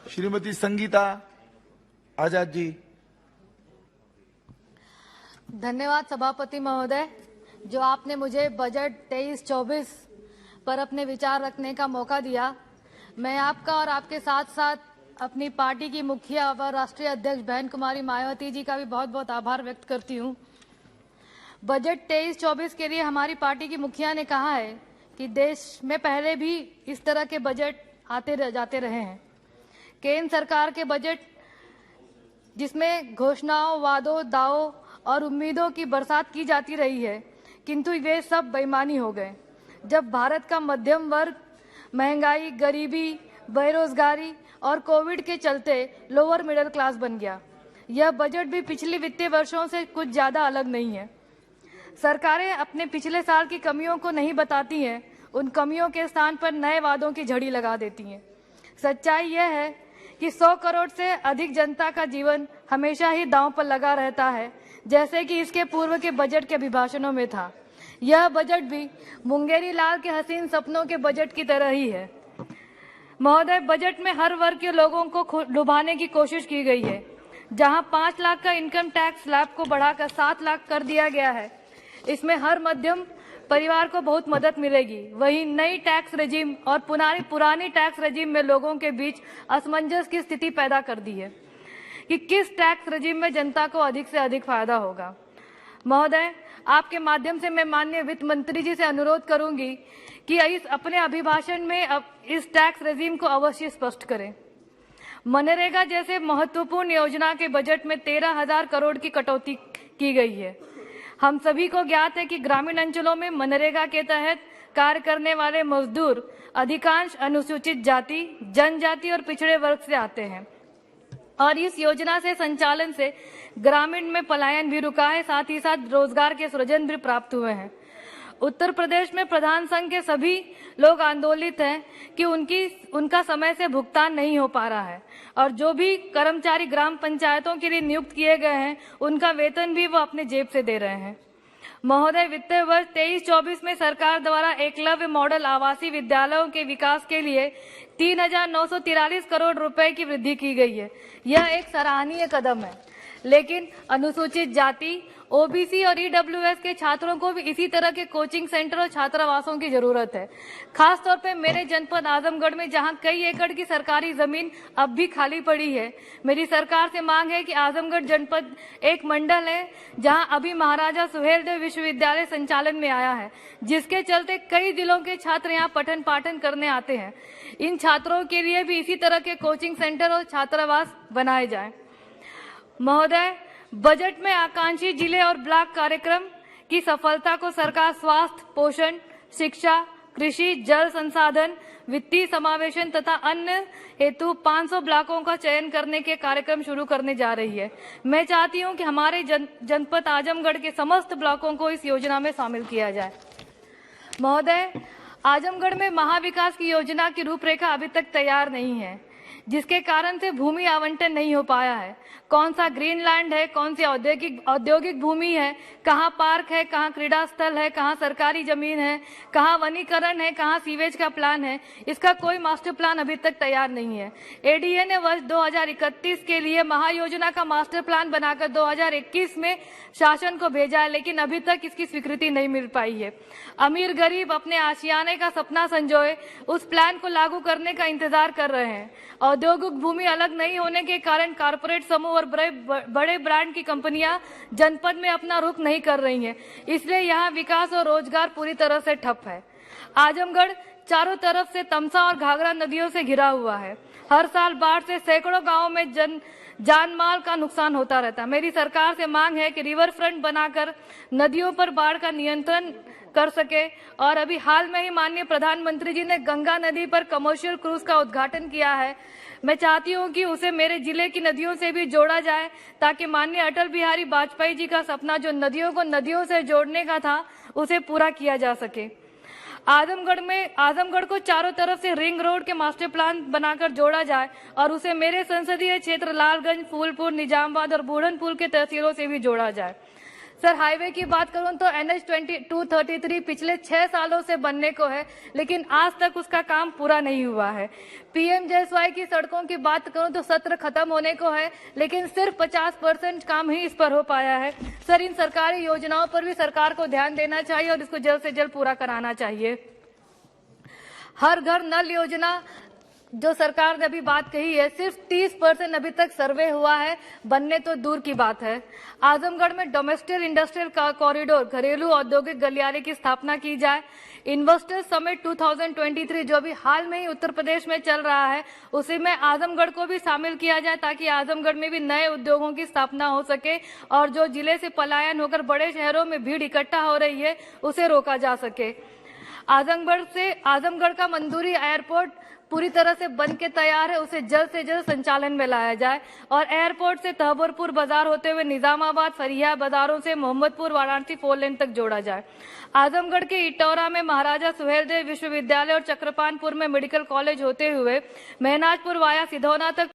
श्रीमती संगीता आजाद जी। धन्यवाद सभापति महोदय, जो आपने मुझे बजट 23-24 पर अपने विचार रखने का मौका दिया। मैं आपका और आपके साथ साथ अपनी पार्टी की मुखिया व राष्ट्रीय अध्यक्ष बहन कुमारी मायावती जी का भी बहुत बहुत आभार व्यक्त करती हूँ। बजट 23-24 के लिए हमारी पार्टी की मुखिया ने कहा है कि देश में पहले भी इस तरह के बजट आते जाते रहे हैं। केंद्र सरकार के बजट जिसमें घोषणाओं, वादों, दावों और उम्मीदों की बरसात की जाती रही है, किंतु वे सब बेईमानी हो गए। जब भारत का मध्यम वर्ग महंगाई, गरीबी, बेरोजगारी और कोविड के चलते लोअर मिडिल क्लास बन गया। यह बजट भी पिछले वित्तीय वर्षों से कुछ ज्यादा अलग नहीं है। सरकारें अपने पिछले साल की कमियों को नहीं बताती हैं, उन कमियों के स्थान पर नए वादों की झड़ी लगा देती हैं। सच्चाई यह है कि 100 करोड़ से अधिक जनता का जीवन हमेशा ही दांव पर लगा रहता है, जैसे कि इसके पूर्व के बजट के अभिभाषणों में था। यह बजट भी मुंगेरी लाल के हसीन सपनों के बजट की तरह ही है। महोदय, बजट में हर वर्ग के लोगों को लुभाने की कोशिश की गई है। जहां 5 लाख का इनकम टैक्स स्लैब को बढ़ाकर 7 लाख कर दिया गया है, इसमें हर मध्यम परिवार को बहुत मदद मिलेगी। वहीं नई टैक्स रेजिम और पुरानी टैक्स रेजिम में लोगों के बीच असमंजस की स्थिति पैदा कर दी है कि किस टैक्स रेजिम में जनता को अधिक से अधिक फायदा होगा। महोदय, आपके माध्यम से मैं माननीय वित्त मंत्री जी से अनुरोध करूंगी कि इस अपने अभिभाषण में इस टैक्स रेजिम को अवश्य स्पष्ट करें। मनरेगा जैसे महत्वपूर्ण योजना के बजट में 13,000 करोड़ की कटौती की गई है। हम सभी को ज्ञात है कि ग्रामीण अंचलों में मनरेगा के तहत कार्य करने वाले मजदूर अधिकांश अनुसूचित जाति, जनजाति और पिछड़े वर्ग से आते हैं और इस योजना से संचालन से ग्रामीण में पलायन भी रुका है, साथ ही साथ रोजगार के सृजन भी प्राप्त हुए हैं। उत्तर प्रदेश में प्रधान संघ के सभी लोग आंदोलित हैं कि उनका समय से भुगतान नहीं हो पा रहा है और जो भी कर्मचारी ग्राम पंचायतों के लिए नियुक्त किए गए हैं, उनका वेतन भी वो अपने जेब से दे रहे हैं। महोदय, वित्तीय वर्ष 23-24 में सरकार द्वारा एकलव्य मॉडल आवासीय विद्यालयों के विकास के लिए 3,943 करोड़ रुपए की वृद्धि की गई है। यह एक सराहनीय कदम है, लेकिन अनुसूचित जाति, ओबीसी और ईडब्ल्यूएस के छात्रों को भी इसी तरह के कोचिंग सेंटर और छात्रावासों की जरूरत है। खास तौर पे मेरे जनपद आजमगढ़ में, जहां कई एकड़ की सरकारी जमीन अब भी खाली पड़ी है, मेरी सरकार से मांग है कि आजमगढ़ जनपद एक मंडल है जहां अभी महाराजा सुहेलदेव विश्वविद्यालय संचालन में आया है, जिसके चलते कई जिलों के छात्र यहां पठन पाठन करने आते हैं। इन छात्रों के लिए भी इसी तरह के कोचिंग सेंटर और छात्रावास बनाए जाएं। महोदय, बजट में आकांक्षी जिले और ब्लॉक कार्यक्रम की सफलता को सरकार स्वास्थ्य, पोषण, शिक्षा, कृषि, जल संसाधन, वित्तीय समावेशन तथा अन्य हेतु 500 ब्लॉकों का चयन करने के कार्यक्रम शुरू करने जा रही है। मैं चाहती हूं कि हमारे जनपद आजमगढ़ के समस्त ब्लॉकों को इस योजना में शामिल किया जाए। महोदय, आजमगढ़ में महाविकास की योजना की रूपरेखा अभी तक तैयार नहीं है, जिसके कारण से भूमि आवंटन नहीं हो पाया है। कौन सा ग्रीन लैंड है, कौन सी औद्योगिक भूमि है, कहाँ पार्क है, कहाँ क्रीड़ा स्थल है, कहाँ सरकारी जमीन है, कहाँ वनीकरण है, कहाँ सीवेज का प्लान है, इसका कोई मास्टर प्लान अभी तक तैयार नहीं है। एडीए ने वर्ष 2031 के लिए महायोजना का मास्टर प्लान बनाकर 2021 में शासन को भेजा है, लेकिन अभी तक इसकी स्वीकृति नहीं मिल पाई है। अमीर गरीब अपने आशियाने का सपना संजोए उस प्लान को लागू करने का इंतजार कर रहे हैं। औद्योगिक भूमि अलग नहीं होने के कारण कारपोरेट समूह और बड़े ब्रांड की कंपनियां जनपद में अपना रुख नहीं कर रही हैं, इसलिए यहां विकास और रोजगार पूरी तरह से ठप है। आजमगढ़ चारों तरफ से तमसा और घाघरा नदियों से घिरा हुआ है। हर साल बाढ़ से सैकड़ों गांवों में जान माल का नुकसान होता रहता है। मेरी सरकार से मांग है कि रिवर फ्रंट बनाकर नदियों पर बाढ़ का नियंत्रण कर सके। और अभी हाल में ही माननीय प्रधानमंत्री जी ने गंगा नदी पर कमर्शियल क्रूज का उद्घाटन किया है। मैं चाहती हूं कि उसे मेरे जिले की नदियों से भी जोड़ा जाए, ताकि माननीय अटल बिहारी वाजपेयी जी का सपना जो नदियों को नदियों से जोड़ने का था, उसे पूरा किया जा सके। आजमगढ़ को चारों तरफ से रिंग रोड के मास्टर प्लान बनाकर जोड़ा जाए और उसे मेरे संसदीय क्षेत्र लालगंज, फूलपुर, निजामबाद और बूढ़नपुर के तहसीलों से भी जोड़ा जाए। सर हाईवे की बात करूं तो NH 233 पिछले 6 सालों से बनने को है, लेकिन आज तक उसका काम पूरा नहीं हुआ है। PMJSY की सड़कों की बात करूं तो सत्र खत्म होने को है, लेकिन सिर्फ 50% काम ही इस पर हो पाया है। सर इन सरकारी योजनाओं पर भी सरकार को ध्यान देना चाहिए और इसको जल्द से जल्द पूरा कराना चाहिए। हर घर नल योजना जो सरकार ने अभी बात कही है, सिर्फ 30% अभी तक सर्वे हुआ है, बनने तो दूर की बात है। आजमगढ़ में डोमेस्टिक इंडस्ट्रियल कॉरिडोर घरेलू औद्योगिक गलियारे की स्थापना की जाए। इन्वेस्टर्स समिट 2023 जो अभी हाल में ही उत्तर प्रदेश में चल रहा है, उसी में आजमगढ़ को भी शामिल किया जाए ताकि आजमगढ़ में भी नए उद्योगों की स्थापना हो सके और जो जिले से पलायन होकर बड़े शहरों में भीड़ इकट्ठा हो रही है उसे रोका जा सके। आजमगढ़ का मंदूरी एयरपोर्ट पूरी तरह से बन के तैयार है, उसे जल्द से जल्द संचालन में लाया जाए और एयरपोर्ट से तहबरपुर बाजार होते हुए निजामाबाद फरिया बाजारों से मोहम्मदपुर वाराणसी 4 लेन तक जोड़ा जाए। आजमगढ़ के इटौरा में महाराजा सुहेलदेव विश्वविद्यालय और चक्रपानपुर में मेडिकल कॉलेज होते हुए महनाजपुर वाया सिधौना तक